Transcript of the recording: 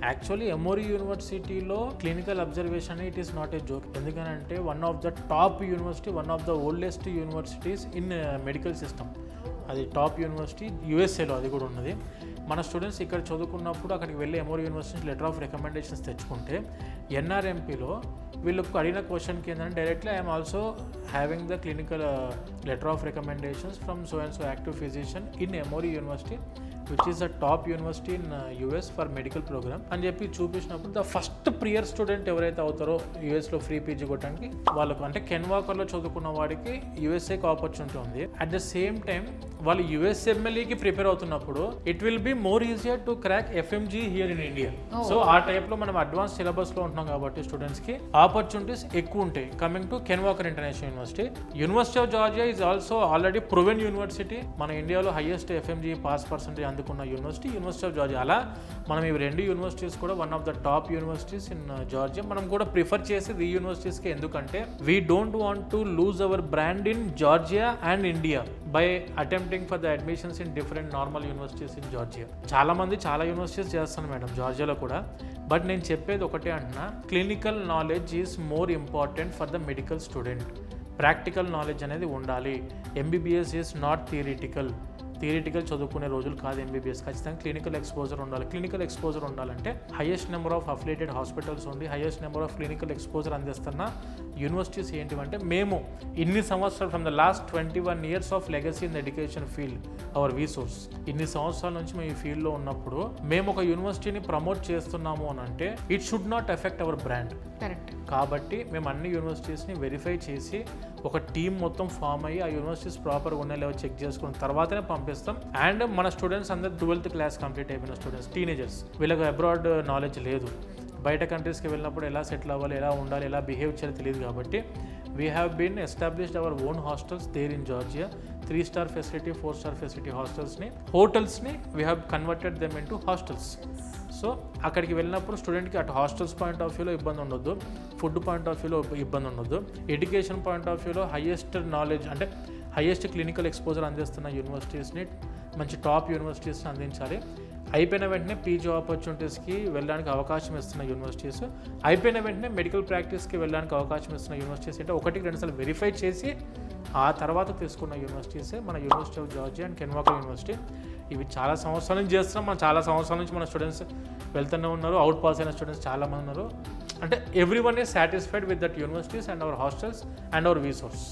Actually Emory యూనివర్సిటీలో clinical observation it is not a joke. ఎందుకనంటే one of the top university, one of the oldest universities in medical system. అది top university, యూఎస్ఏలో అది కూడా ఉన్నది. మన స్టూడెంట్స్ ఇక్కడ చదువుకున్నప్పుడు అక్కడికి వెళ్ళి Emory university letter of recommendations తెచ్చుకుంటే ఎన్ఆర్ఎంపీలో వీళ్ళకు అడిగిన క్వశ్చన్కి ఏంటంటే directly I'm also having the clinical letter of recommendations from so and so active physician in Emory university which is the top university in US for medical programme అని చెప్పి చూపించినప్పుడు the first prior student ఎవరైతే అవుతారో యూఎస్లో free PG కొట్టడానికి వాళ్ళకు, అంటే can వాకర్లో చదువుకున్న వాడికి యూఎస్ఏకి ఆపర్చునిటీ ఉంది. అట్ ద సేమ్ టైం వాళ్ళు యూఎస్ఎంఎల్ఈకి ప్రిపేర్ అవుతున్నప్పుడు it will be more easier to crack FMG here in India. So ఆ టైప్లో మనం అడ్వాన్స్ సిలబస్లో ఉంటున్నాం కాబట్టి స్టూడెంట్స్కి ఆపర్చునిటీస్ ఎక్కువ ఉంటాయి. Coming to can walker international university, university of Georgia is also already proven university. మన ఇండియాలో హైయెస్ట్ ఎఫ్ఎంజీ పాస్ పర్సెంటేజ్ అందుకున్న యూనివర్సిటీ యూనివర్సిటీ ఆఫ్ జార్జియా. అలా మనం ఈ రెండు యూనివర్సిటీస్ కూడా one of the top universities in Georgia. మనం కూడా ప్రిఫర్ చేసేది ఈ యూనివర్సిటీస్కి, ఎందుకంటే we don't want to lose our brand in Georgia and India by attempting for the admissions in different normal universities in Georgia. చాలా మంది చాలా universities చేస్తాను madam జార్జియాలో కూడా. బట్ నేను చెప్పేది ఒకటే అంటున్నా, clinical knowledge is more important for the medical student. Practical knowledge అనేది ఉండాలి. ఎంబీబీఎస్ ఈజ్ నాట్ థియరిటికల్ చదువుకునే రోజులు కాదు ఎంబీబీఎస్. ఖచ్చితంగా క్లినికల్ ఎక్స్పోజర్ ఉండాలి. క్లినికల్ ఎక్స్పోజర్ ఉండాలంటే highest number of affiliated hospitals ఉండి highest number of clinical exposure అందిస్తున్న యూనివర్సిటీస్ ఏంటివంటే, మేము ఇన్ని సంవత్సరాలు from the last 21 years of legacy in the education field our resource, ఇన్ని సంవత్సరాల నుంచి మేము ఈ ఫీల్డ్లో ఉన్నప్పుడు మేము ఒక యూనివర్సిటీని ప్రమోట్ చేస్తున్నాము అని అంటే it should not effect hour brand. Correct. కాబట్టి మేము అన్ని యూనివర్సిటీస్ని వెరిఫై చేసి ఒక టీం మొత్తం ఫామ్ అయ్యి ఆ యూనివర్సిటీస్ ప్రాపర్గా ఉన్నాయి లేవో చెక్ చేసుకున్న తర్వాతనే పంపిస్తాం. అండ్ మన స్టూడెంట్స్ అందరూ 12th class కంప్లీట్ అయిపోయిన స్టూడెంట్స్, టీనేజర్స్, వీళ్ళకి అబ్రాడ్ నాలెడ్జ్ లేదు. బయట కంట్రీస్కి వెళ్ళినప్పుడు ఎలా సెటిల్ అవ్వాలి, ఎలా ఉండాలి, ఎలా బిహేవ్ చేయాలి తెలియదు. కాబట్టి we have been established our own hostels there in Georgia. 3-star facility, 4-star facility హోటల్స్ని we have converted them into hostels. So అక్కడికి వెళ్ళినప్పుడు స్టూడెంట్కి అటు హాస్టల్స్ పాయింట్ ఆఫ్ వ్యూలో ఇబ్బంది ఉండొద్దు, ఫుడ్ పాయింట్ ఆఫ్ వ్యూలో ఇబ్బంది ఉండొద్దు, ఎడ్యుకేషన్ పాయింట్ ఆఫ్ వ్యూలో హైయెస్ట్ నాలెడ్జ్ అంటే హైయెస్ట్ క్లినికల్ ఎక్స్పోజర్ అందిస్తున్న యూనివర్సిటీస్ని, మంచి టాప్ యూనివర్సిటీస్ని అందించాలి. అయిపోయిన వెంటనే పీజీ ఆపర్చునిటీస్కి వెళ్ళడానికి అవకాశం ఇస్తున్న యూనివర్సిటీస్, అయిపోయిన వెంటనే మెడికల్ ప్రాక్టీస్కి వెళ్ళడానికి అవకాశం ఇస్తున్న యూనివర్సిటీస్ అంటే 1-2 సార్లు వెరిఫై చేసి ఆ తర్వాత తీసుకున్న యూనివర్సిటీసే మన university of Georgia and can walker university. ఇవి చాలా సంవత్సరాల నుంచి చేస్తున్నాం. మనం చాలా సంవత్సరాల నుంచి మన స్టూడెంట్స్ వెళ్తూనే ఉన్నారు. అవుట్ పాస్ అయిన స్టూడెంట్స్ చాలామంది ఉన్నారు. అంటే every one is satisfied with that universities and hour hostels and hour resource.